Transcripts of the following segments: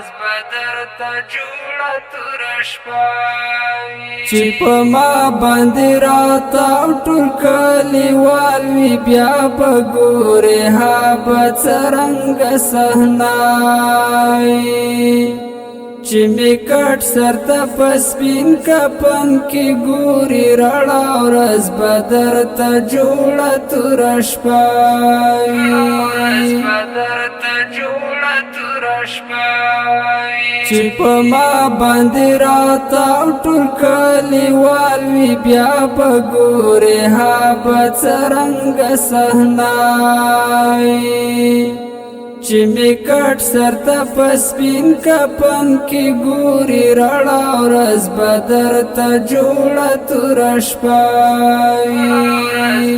ورځ به درته جوړه توره شپه وي چې په ما باندې راتاو ټول کلیوال وي بیا به ګورې ها به څرنګه صحنه وي چې مې کټ سر ته په سپین کفن کې ګوري رڼا ورځ به درته جوړه توره شپه وي چې په ما باندې راتاو ټول کلیوال وي بیا به ګورې ها به څرنګه صحنه وي چې مې کټ سر ته په سپین کفن کې ګوري رڼا ورځ به درته جوړه توره شپه وي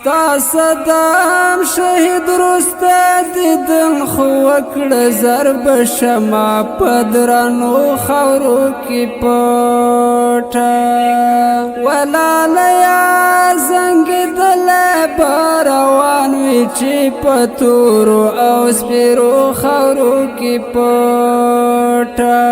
ستا صدام شهید رسته دیدن خو وکړه ضرب شمع په درنو خاورو کې پټه ولالیا زنګېدلی به روان وي چې په تورو او سپېرو خاورو کې پټه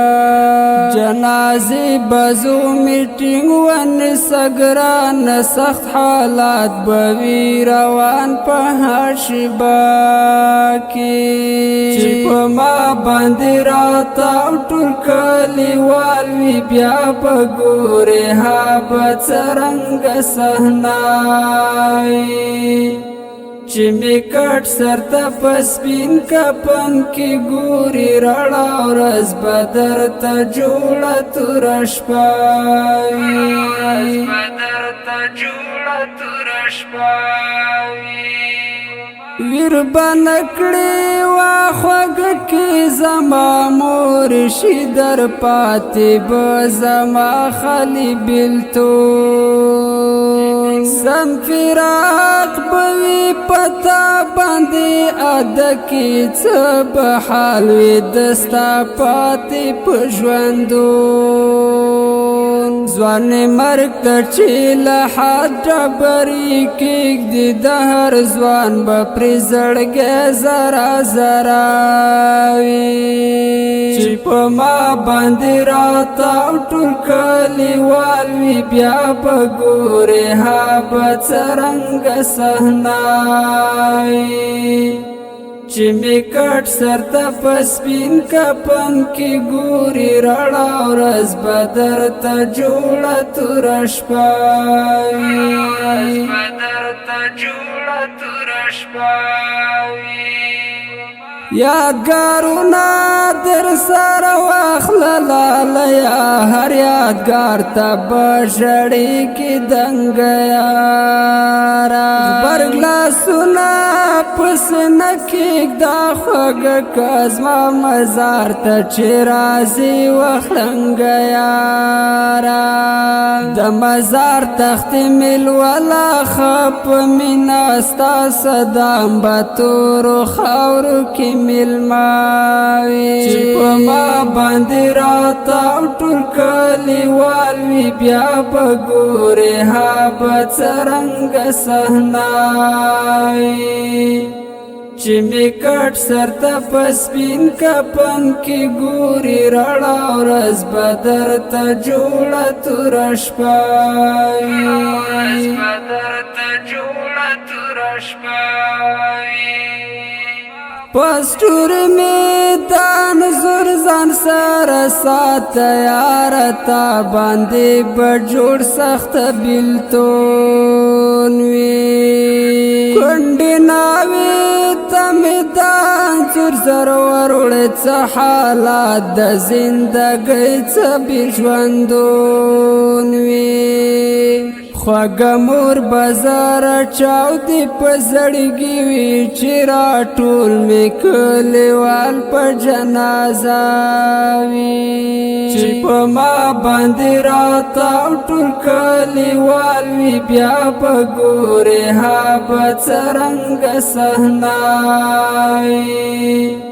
جنازې به زو میټینګ ونیسه ګرانه سخت حالات به وي روان په هر شیبه کې چې په ما باندې راتاو ټول کلیوال وي بیا به ګورې ها به څرنګه صحنه وي چې مې کټ سر ته په سپین کفن کې ګوري رڼا ورځ به درته جوړه توره شپه وي ویر به نکړې وا خوږه کې زما مور شي در پاتې به زما خالي بېلتون سم فراق به وي پتا باندې اده کې څه به حال وي دستا پاتې په ژوندون ځوانې مرګ ته چې له حد ډبرې کېږدي د هر ځوان به پرې زړګی زره زره وي چې په ما باندې راتاو ټول کلیوال وي بیا به ګورې ها به څرنګه صحنه وي چې مې کټ سر ته په سپین کفن کې ګوري رڼا ورځ به درته جوړه توره شپه وي یادګارونه در سره واخله لالیا هر یادګار ته به ژړېږي دنګه یاره غبرګ لاسونه په سینه کښېږده خوږه که زما مزار ته چې راځي وخلنګه یاره د مزار تختې مې لوله ښه په مینه ستا صدام به تورو خاورو کې مېلمه وي چې په ما باندې راتاو ټول کلیوال وي بیا به ګورې ها به څرنګه صحنه وي چې مې کټ سر ته په سپین کفن کې ګوري رڼا ورځ به درته جوړه توره شپه وي پستور میدان زور ځان سره ساته یاره تا باندې به جوړ سخت بیلتون وي کونډې ناوې ته میدان زور سره وروړې څه حالات د زندګۍ څه بې ژوندون وي خوږه مور بازار چاودې په زړګي وي چې راټول مې کلیوال په جنازه وي چې په ما باندې راتاو ټول کلیوال وي بیا به ګورې ها به څرنګه صحنه وي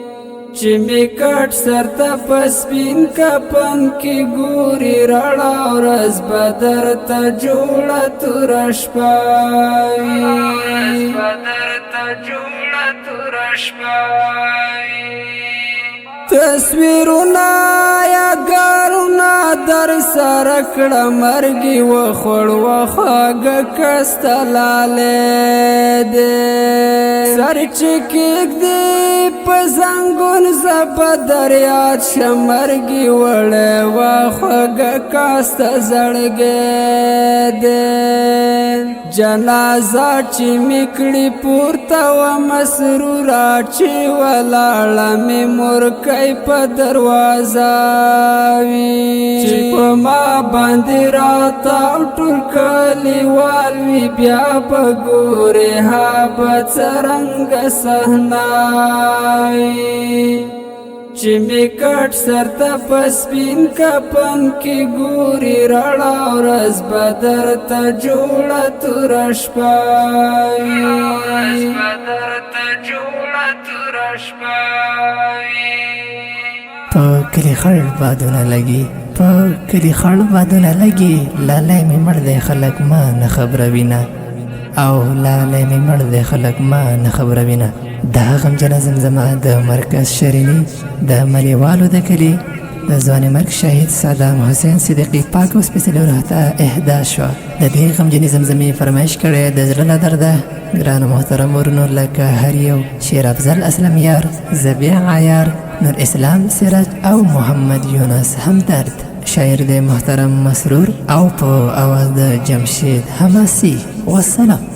چې مې کټ سر ته په سپین کفن کې ګوري رڼا ورځ به درته جوړه توره شپه وي جوړه تور شپه تصویرونه یادګارونه در سره کړه مرګي وخوړ وخواږه کسته لالی دی سر چې کېږدي په زنګون زه به در یاد شه مرګي وړی وخواږه کاسته زړګی دی جنازه چې مې کړي پورته وه مسروره چې ولاړه مې مورکۍ په دروازه وي چې په ما باندې راتاو ټول کلیوال وي بیا به ګورې ها به څرنګه صحنه وي چې مې کټ سر ته په سپین کفن کې ګوري رڼا ورځ به درته جوړه توره شپه وي په کلی خړ بادونه لګي په کلی خړ بادونه لګي لالی مې مړ دی خلک ما نه خبروینه او لالی مې مړ دی خلک ما نه خبروینه دا غمجنه زمزمه د مرکز شریني د ملیوالو د کلي د ځوان مرګ شهید صدام حسین صدیقي پاک او سپېڅلي روح ته اهدا شوه د دې غمجنې زمزمې فرمایش کړی د زړه له درده ګرانو محترم ورونو لکه هر یو شیر افضل اسلم یار زبیع عیار نور اسلام سراج او محمد یونس همدرد شاعر د محترم مسرور او په اواز د جمشید حماسي والسلام